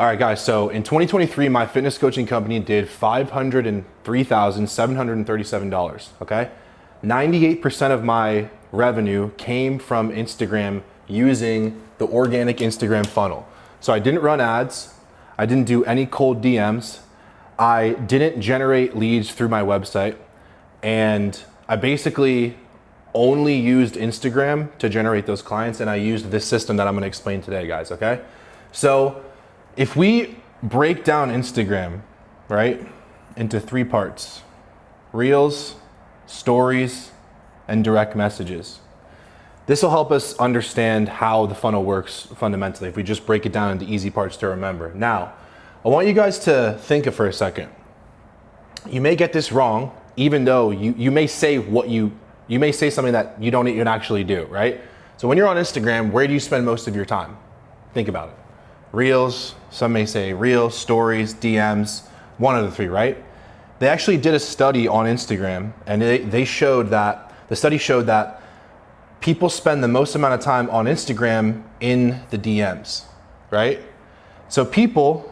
All right, guys, so in 2023, my fitness coaching company did $503,737, okay? 98% of my revenue came from Instagram using the organic Instagram funnel. So I didn't run ads, I didn't do any cold DMs, I didn't generate leads through my website, and I basically only used Instagram to generate those clients, and I used this system that I'm gonna explain today, guys, okay? So if we break down Instagram, right, into three parts: Reels, Stories, and direct messages. This will help us understand how the funnel works fundamentally if we just break it down into easy parts to remember. Now, I want you guys to think of for a second. You may get this wrong, even though you may say you may say something that you don't even actually do, right? So when you're on Instagram, where do you spend most of your time? Think about it. Reels, some may say Reels, Stories, DMs, one of the three, right? They actually did a study on Instagram, and the study showed that people spend the most amount of time on Instagram in the DMs, right? So people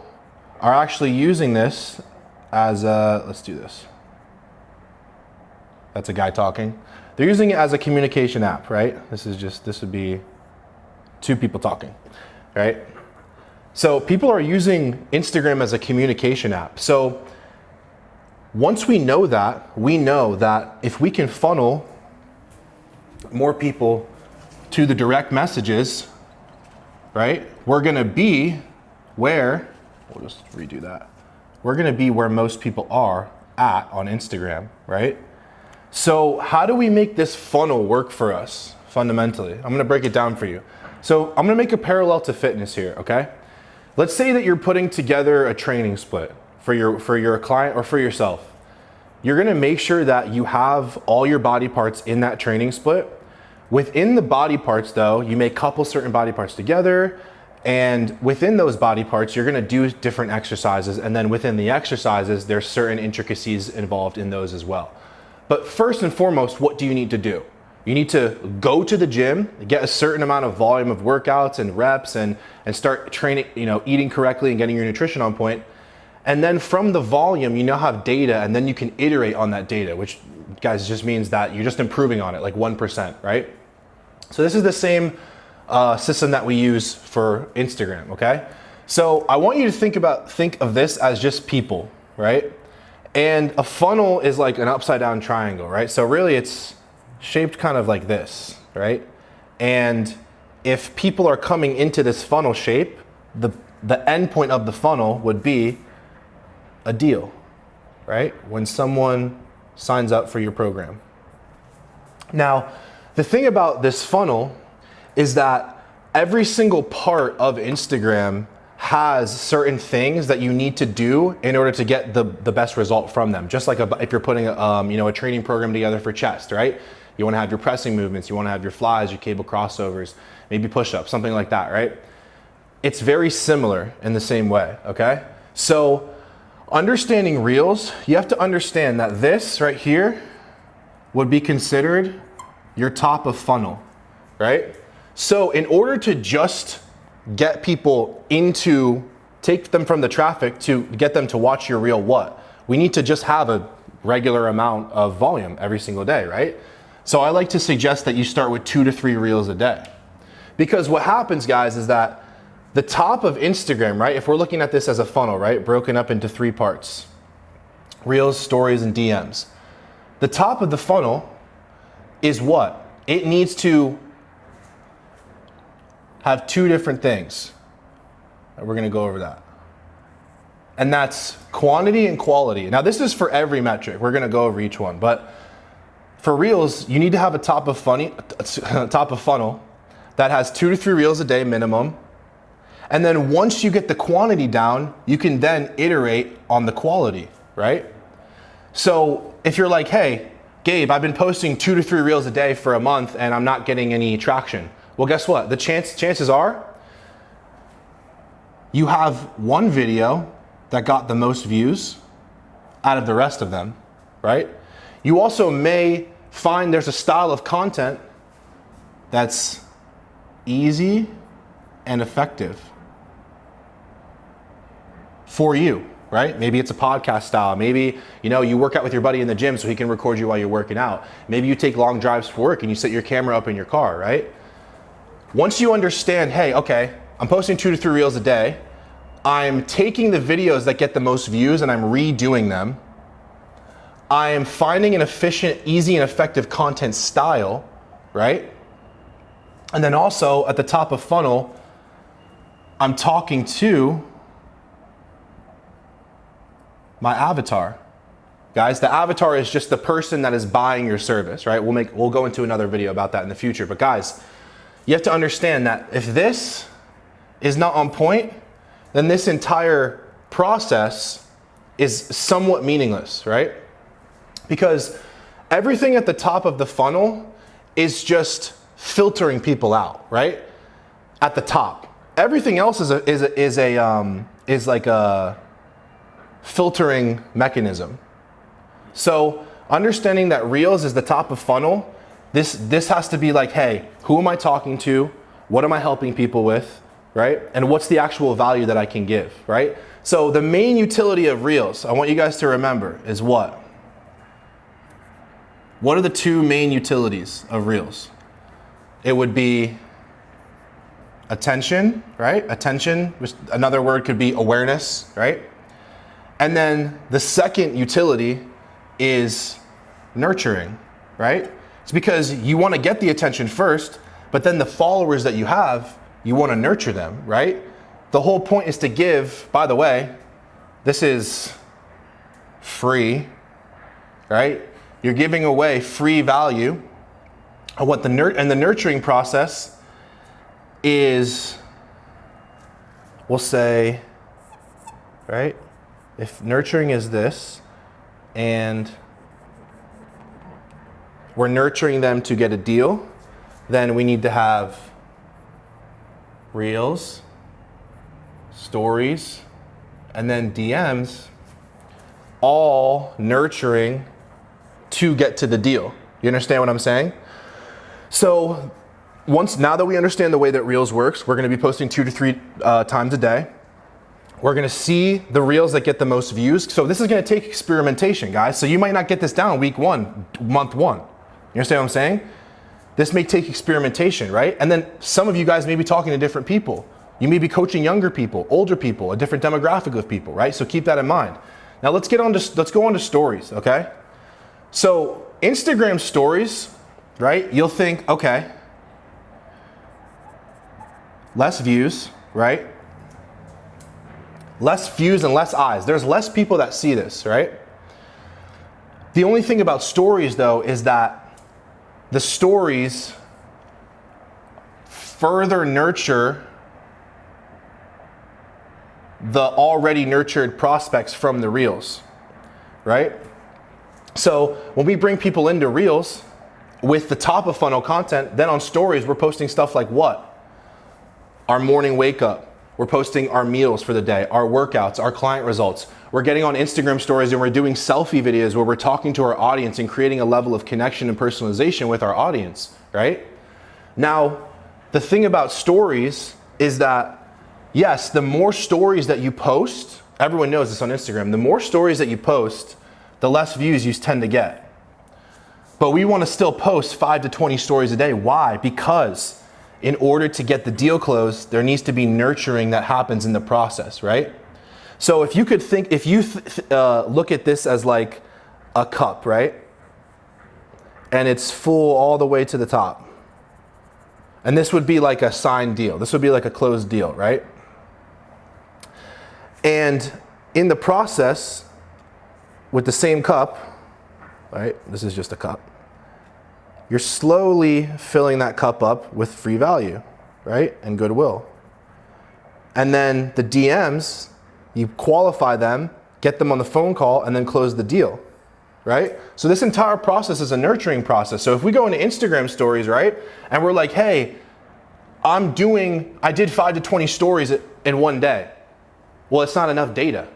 are actually using this as let's do this. That's a guy talking. They're using it as a communication app, right? This would be two people talking, right? So people are using Instagram as a communication app. So once we know that if we can funnel more people to the direct messages, right, we're gonna be where, we'll just redo that. We're gonna be where most people are at on Instagram, right? So how do we make this funnel work for us fundamentally? I'm gonna break it down for you. So I'm gonna make a parallel to fitness here, okay? Let's say that you're putting together a training split for your client or for yourself. You're gonna make sure that you have all your body parts in that training split. Within the body parts though, you may couple certain body parts together, and within those body parts, you're gonna do different exercises, and then within the exercises, there's certain intricacies involved in those as well. But first and foremost, what do you need to do? You need to go to the gym, get a certain amount of volume of workouts and reps, and start training, eating correctly and getting your nutrition on point. And then from the volume, you now have data, and then you can iterate on that data, which, guys, just means that you're just improving on it, like 1%, right? So this is the same system that we use for Instagram, okay? So I want you to think of this as just people, right? And a funnel is like an upside down triangle, right? So really it's shaped kind of like this, right? And if people are coming into this funnel shape, the end point of the funnel would be a deal, right? When someone signs up for your program. Now, the thing about this funnel is that every single part of Instagram has certain things that you need to do in order to get the best result from them. Just like if you're putting a training program together for chest, right? You want to have your pressing movements, you want to have your flies, your cable crossovers, maybe push-ups, something like that, right? It's very similar in the same way, okay? So understanding Reels, you have to understand that this right here would be considered your top of funnel, right? So in order to just get people take them from the traffic to get them to watch your reel, we need to just have a regular amount of volume every single day, right? So I like to suggest that you start with 2 to 3 reels a day. Because what happens, guys, is that the top of Instagram, right, if we're looking at this as a funnel, right, broken up into 3 parts: Reels, Stories, and DMs. The top of the funnel is what? It needs to have 2 different things. And we're gonna go over that. And that's quantity and quality. Now this is for every metric. We're gonna go over each one, but for Reels, you need to have a top of funnel that has 2 to 3 reels a day minimum. And then once you get the quantity down, you can then iterate on the quality, right? So if you're like, hey, Gabe, I've been posting 2 to 3 reels a day for a month and I'm not getting any traction. Well, guess what? The chances are you have one video that got the most views out of the rest of them, right? You also may find there's a style of content that's easy and effective. for you, right? Maybe it's a podcast style. Maybe, you know, you work out with your buddy in the gym so he can record you while you're working out. Maybe you take long drives for work and you set your camera up in your car, right? Once you understand, hey, okay, I'm posting 2 to 3 reels a day. I'm taking the videos that get the most views and I'm redoing them. I am finding an efficient, easy, and effective content style, right? And then also at the top of funnel, I'm talking to my avatar. Guys, the avatar is just the person that is buying your service, right? We'll go into another video about that in the future. But guys, you have to understand that if this is not on point, then this entire process is somewhat meaningless, right? Because everything at the top of the funnel is just filtering people out, right? At the top. Everything else is like a filtering mechanism. So understanding that Reels is the top of funnel, this has to be like, hey, who am I talking to? What am I helping people with, right? And what's the actual value that I can give, right? So the main utility of Reels, I want you guys to remember, is what? What are the 2 main utilities of Reels? It would be attention, right? Attention, which another word could be awareness, right? And then the second utility is nurturing, right? It's because you want to get the attention first, but then the followers that you have, you want to nurture them, right? The whole point is to give, by the way, this is free, right? You're giving away free value. And what the nurturing process is, we'll say, right? If nurturing is this, and we're nurturing them to get a deal, then we need to have Reels, stories, and then DMs, all nurturing to get to the deal. You understand what I'm saying? So now that we understand the way that Reels works, we're going to be posting 2 to 3 times a day. We're going to see the Reels that get the most views. So this is going to take experimentation, guys. So you might not get this down week 1, month 1. You understand what I'm saying? This may take experimentation, right? And then some of you guys may be talking to different people. You may be coaching younger people, older people, a different demographic of people, right? So keep that in mind. Now let's go on to stories, okay? So Instagram stories, right? You'll think, okay, less views, right? Less views and less eyes. There's less people that see this, right? The only thing about stories though is that the stories further nurture the already nurtured prospects from the Reels, right? So when we bring people into Reels with the top of funnel content, then on stories, we're posting stuff like what? Our morning wake up. We're posting our meals for the day, our workouts, our client results. We're getting on Instagram stories and we're doing selfie videos where we're talking to our audience and creating a level of connection and personalization with our audience, right? Now, the thing about stories is that, yes, the more stories that you post, everyone knows this on Instagram, the more stories that you post, the less views you tend to get. But we want to still post 5 to 20 stories a day. Why? Because in order to get the deal closed, there needs to be nurturing that happens in the process, right? So if you could think, if you look at this as like a cup, right? And it's full all the way to the top. And this would be like a signed deal. This would be like a closed deal, right? And in the process, with the same cup, right? This is just a cup. You're slowly filling that cup up with free value, right? And goodwill. And then the DMs, you qualify them, get them on the phone call, and then close the deal, right? So this entire process is a nurturing process. So if we go into Instagram stories, right? And we're like, hey, I did 5 to 20 stories in one day. Well, it's not enough data.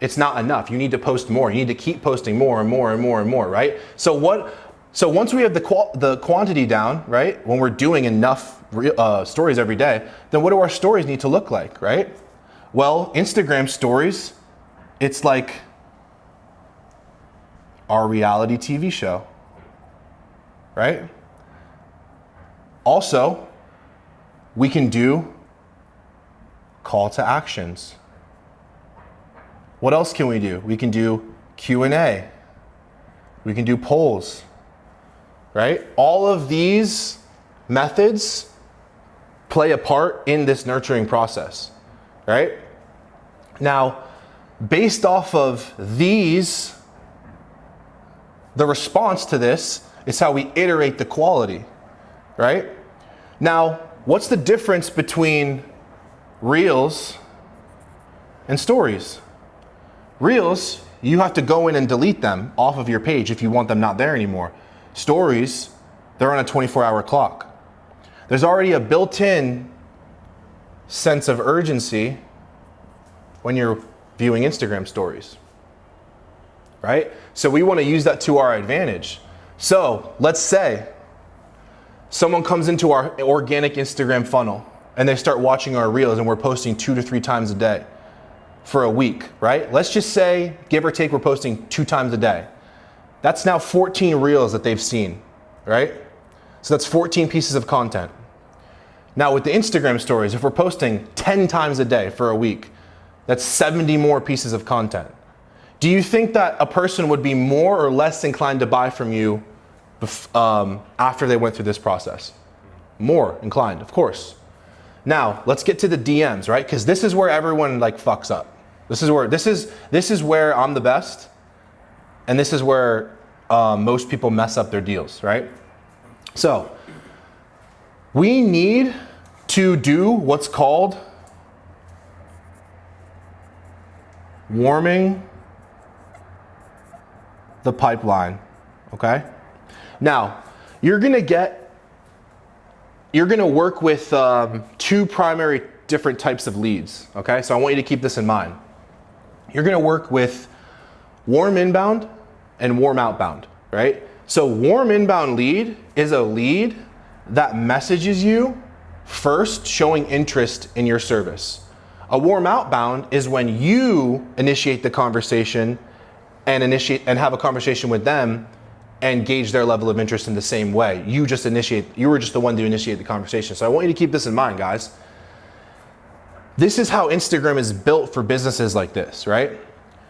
It's not enough. You need to post more. You need to keep posting more and more and more and more, right? So once we have the quantity down, right? When we're doing enough stories every day, then what do our stories need to look like, right? Well, Instagram stories It's like our reality TV show, right? Also, we can do call to actions. What else can we do? We can do Q&A. We can do polls, right? All of these methods play a part in this nurturing process, right? Now, based off of these, the response to this is how we iterate the quality, right? Now, what's the difference between Reels and Stories? Reels, you have to go in and delete them off of your page if you want them not there anymore. Stories, they're on a 24-hour clock. There's already a built-in sense of urgency when you're viewing Instagram stories, right? So we want to use that to our advantage. So let's say someone comes into our organic Instagram funnel and they start watching our reels and we're posting 2 to 3 times a day for a week, right? Let's just say, give or take, we're posting 2 times a day. That's now 14 reels that they've seen, right? So that's 14 pieces of content. Now with the Instagram stories, if we're posting 10 times a day for a week, that's 70 more pieces of content. Do you think that a person would be more or less inclined to buy from you after they went through this process? More inclined, of course. Now let's get to the DMs, right? Because this is where everyone like fucks up. This is where I'm the best, and this is where most people mess up their deals, right? So we need to do what's called warming the pipeline, okay? Now, you're gonna work with 2 primary different types of leads, okay? So I want you to keep this in mind. You're gonna work with warm inbound and warm outbound, right? So warm inbound lead is a lead that messages you first, showing interest in your service. A warm outbound is when you initiate the conversation and have a conversation with them and gauge their level of interest in the same way. You were just the one to initiate the conversation. So I want you to keep this in mind, guys. This is how Instagram is built for businesses like this, right?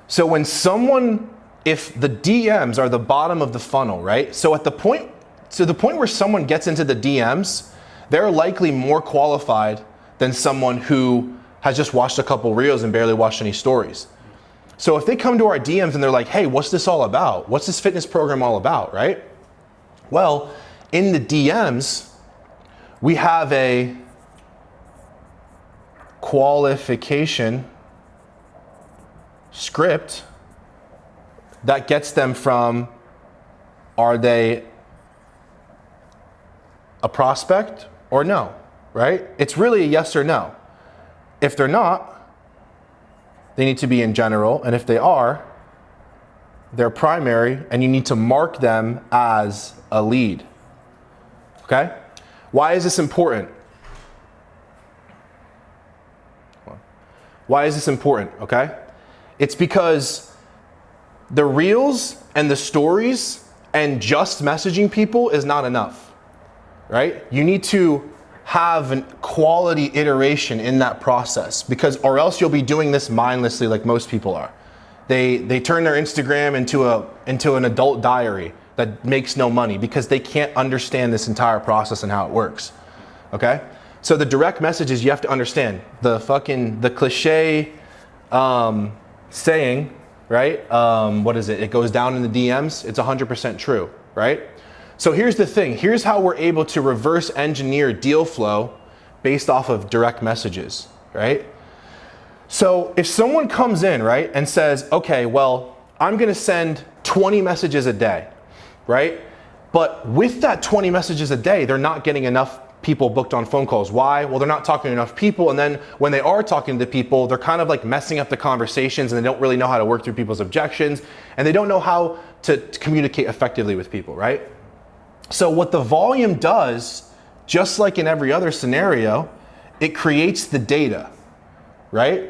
So if the DMs are the bottom of the funnel, right? So the point where someone gets into the DMs, they're likely more qualified than someone who has just watched a couple reels and barely watched any stories. So if they come to our DMs and they're like, hey, what's this all about? What's this fitness program all about, right? Well, in the DMs, we have a qualification script that gets them from, are they a prospect or no, right? It's really a yes or no. If they're not, they need to be in general, and if they are, they're primary, and you need to mark them as a lead, okay? Why is this important? Why is this important, okay? It's because the reels and the stories and just messaging people is not enough, right? You need to have a quality iteration in that process, or else you'll be doing this mindlessly like most people are. They turn their Instagram into an adult diary that makes no money because they can't understand this entire process and how it works, okay? So the direct messages, you have to understand the cliche saying, right? What is it? It goes down in the DMs. It's 100% true, right? So here's the thing. Here's how we're able to reverse engineer deal flow based off of direct messages, right? So if someone comes in, right, and says, okay, well, I'm gonna send 20 messages a day, right? But with that 20 messages a day, they're not getting enough people booked on phone calls. Why? Well, they're not talking to enough people, and then when they are talking to people, they're kind of like messing up the conversations, and they don't really know how to work through people's objections, and they don't know how to communicate effectively with people, right? So what the volume does, just like in every other scenario, it creates the data, right?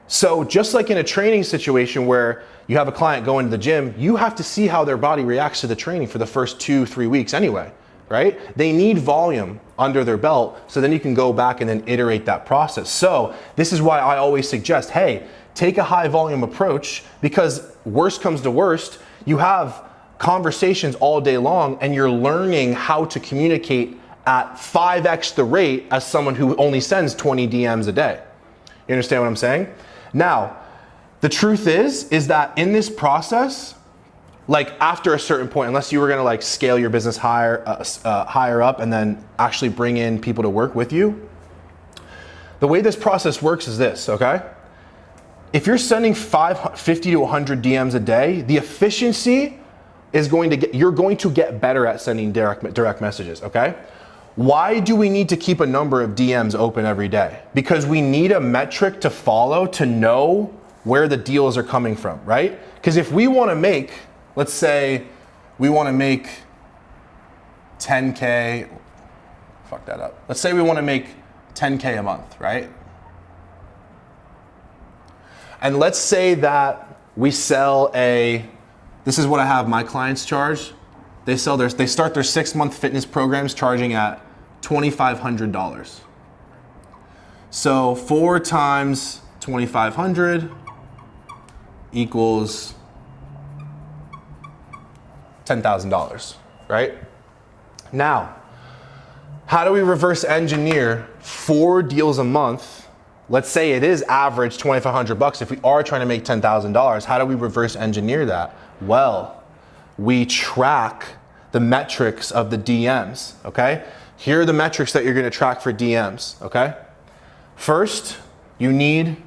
So just like in a training situation where you have a client go into the gym, you have to see how their body reacts to the training for the first 2-3 weeks anyway, right? They need volume under their belt, so then you can go back and then iterate that process. So this is why I always suggest, hey, take a high volume approach, because worst comes to worst, you have conversations all day long and you're learning how to communicate at 5x the rate as someone who only sends 20 DMs a day. You understand what I'm saying? Now, the truth is that in this process, like after a certain point, unless you were gonna like scale your business higher up and then actually bring in people to work with you, the way this process works is this, okay? If you're sending 50 to 100 DMs a day, the efficiency is you're going to get better at sending direct messages, okay? Why do we need to keep a number of DMs open every day? Because we need a metric to follow to know where the deals are coming from, right? Because if we want to make, let's say we want to make 10K, fuck that up. Let's say we want to make 10K a month, right? And let's say that we sell this is what I have my clients charge. They start their 6-month fitness programs charging at $2,500. So 4 times 2,500 equals $10,000, right? Now, how do we reverse engineer 4 deals a month? Let's say it is average $2,500. If we are trying to make $10,000, how do we reverse engineer that? Well, we track the metrics of the DMs, okay? Here are the metrics that you're gonna track for DMs, okay? First, you need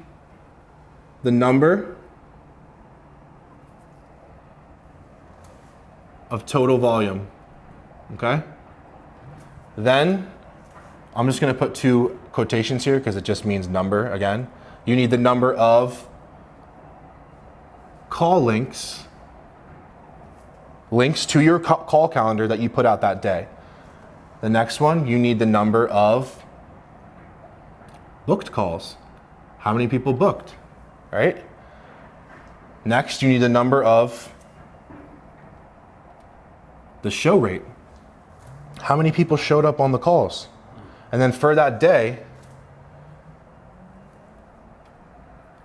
the number of total volume, okay? Then, I'm just gonna put 2 quotations here because it just means number again. You need the number of call links to your call calendar that you put out that day. The next one, you need the number of booked calls. How many people booked, right? Next, you need the number of the show rate. How many people showed up on the calls? And then for that day,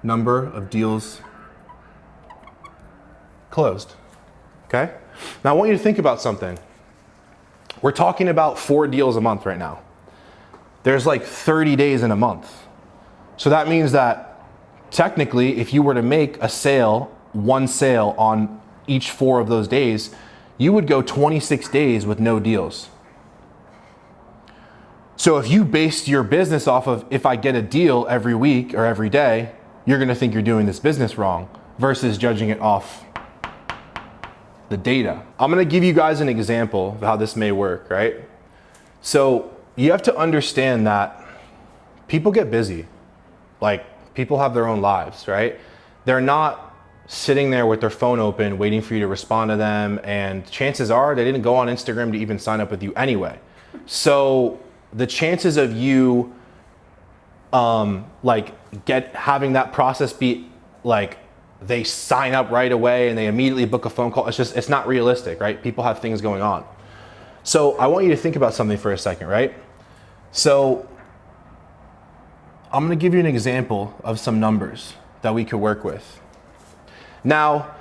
number of deals closed, okay? Now I want you to think about something. We're talking about 4 deals a month right now. There's like 30 days in a month. So that means that technically, if you were to make one sale on each 4 of those days, you would go 26 days with no deals. So if you based your business off of, if I get a deal every week or every day, you're gonna think you're doing this business wrong versus judging it off the data. I'm gonna give you guys an example of how this may work, right? So you have to understand that people get busy. Like, people have their own lives, right? They're not sitting there with their phone open waiting for you to respond to them, and chances are they didn't go on Instagram to even sign up with you anyway. So the chances of you having that process be like they sign up right away and they immediately book a phone call, it's not realistic, right? People have things going on. So I want you to think about something for a second, right? So I'm gonna give you an example of some numbers that we could work with. Now,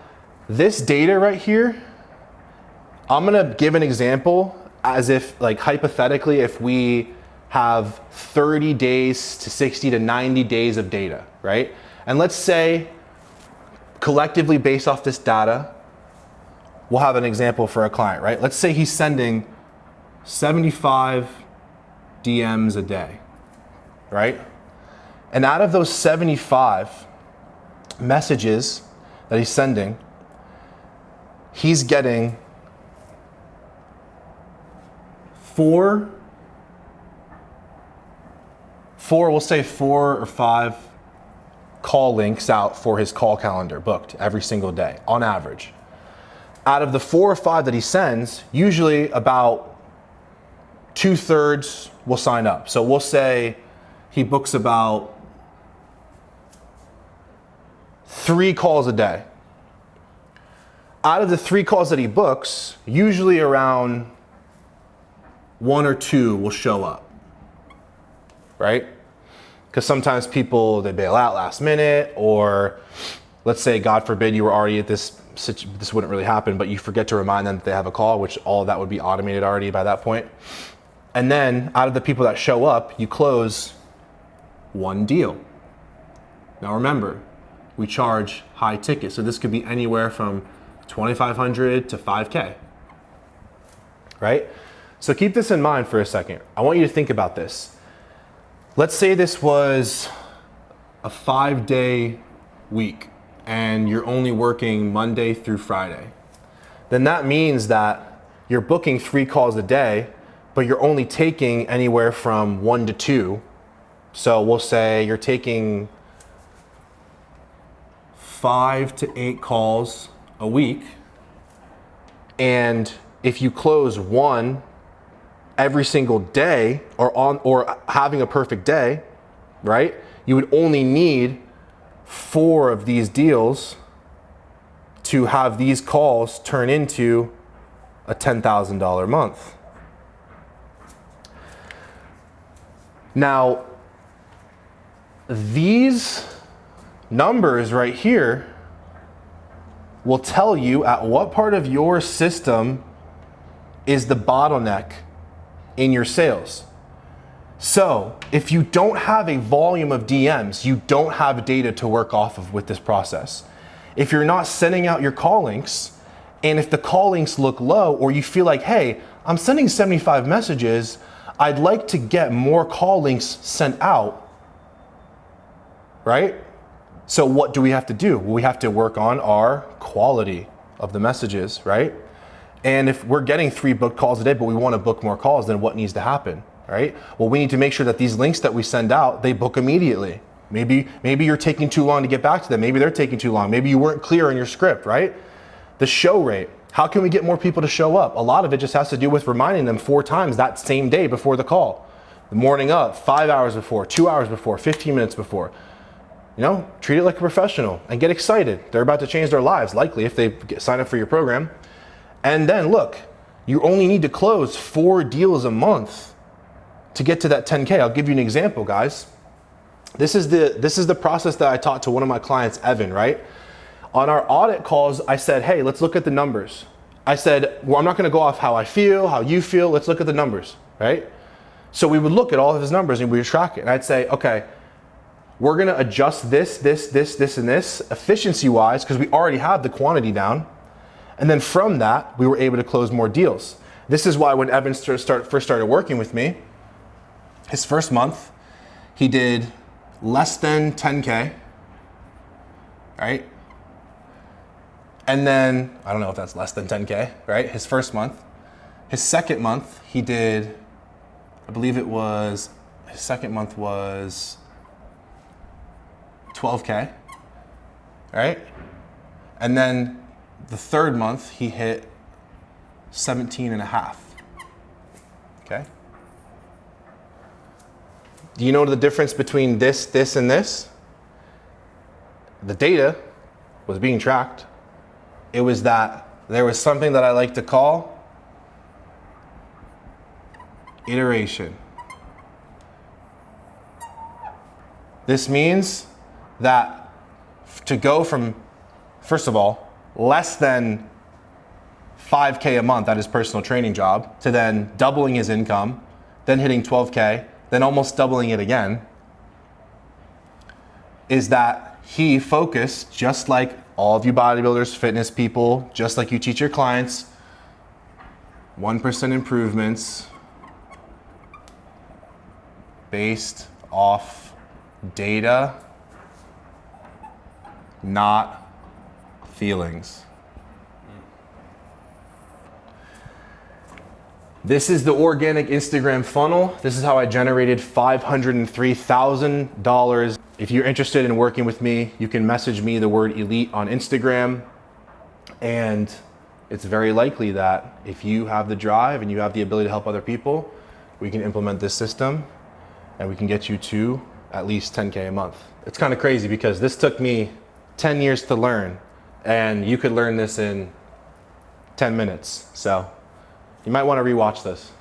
this data right here, I'm gonna give an example as if, like, hypothetically, if we have 30 days to 60 to 90 days of data, right? And let's say, collectively based off this data, we'll have an example for a client, right? Let's say he's sending 75 DMs a day, right? And out of those 75 messages that he's sending, he's getting 4 or 5 call links out for his call calendar booked every single day on average. Out of the 4 or 5 that he sends, usually about 2/3 will sign up. So we'll say he books about 3 calls a day. Out of the 3 calls that he books, usually around 1 or 2 will show up, right? Because sometimes people, they bail out last minute, or let's say, God forbid, you were already at this wouldn't really happen, but you forget to remind them that they have a call, which all of that would be automated already by that point. And then out of the people that show up, you close 1 deal. Now remember, we charge high ticket, so this could be anywhere from $2,500 to $5K, right? So keep this in mind for a second. I want you to think about this. Let's say this was a 5-day week and you're only working Monday through Friday. Then that means that you're booking 3 calls a day, but you're only taking anywhere from 1 to 2. So we'll say you're taking 5 to 8 calls a week. And if you close 1 every single day, or having a perfect day, right? You would only need 4 of these deals to have these calls turn into a $10,000 month. Now, these numbers right here will tell you at what part of your system is the bottleneck in your sales. So if you don't have a volume of DMs, you don't have data to work off of with this process. If you're not sending out your call links, and if the call links look low, or you feel like, hey, I'm sending 75 messages, I'd like to get more call links sent out, right? So what do we have to do? We have to work on our quality of the messages, right? And if we're getting 3 booked calls a day, but we want to book more calls, then what needs to happen, right? Well, we need to make sure that these links that we send out, they book immediately. Maybe you're taking too long to get back to them. Maybe they're taking too long. Maybe you weren't clear in your script, right? The show rate. How can we get more people to show up? A lot of it just has to do with reminding them 4 times that same day before the call. The morning of, 5 hours before, 2 hours before, 15 minutes before. You know, treat it like a professional and get excited. They're about to change their lives, likely, if they sign up for your program. And then look, you only need to close 4 deals a month to get to that 10K. I'll give you an example, guys. This is the process that I taught to one of my clients, Evan, right? On our audit calls, I said, hey, let's look at the numbers. I said, well, I'm not gonna go off how I feel, how you feel, let's look at the numbers, right? So we would look at all of his numbers and we would track it. And I'd say, okay, we're gonna adjust this, and this, efficiency-wise, because we already have the quantity down. And then from that, we were able to close more deals. This is why when Evan first started working with me, his first month, he did less than 10K, right? And then, I don't know if that's less than 10K, right? His first month. His second month, he did, I believe it was, his second month was 12K, right? And then the third month, he hit 17 and a half, okay? Do you know the difference between this, and this? The data was being tracked. It was that there was something that I like to call iteration. This means that to go from, first of all, less than 5K a month at his personal training job to then doubling his income, then hitting 12K, then almost doubling it again, is that he focused, just like all of you bodybuilders, fitness people, just like you teach your clients, 1% improvements based off data, not feelings. This is the organic Instagram funnel. This is how I generated $503,000. If you're interested in working with me, you can message me the word elite on Instagram. And it's very likely that if you have the drive and you have the ability to help other people, we can implement this system and we can get you to at least 10K a month. It's kind of crazy because this took me 10 years to learn, and you could learn this in 10 minutes. So you might want to rewatch this.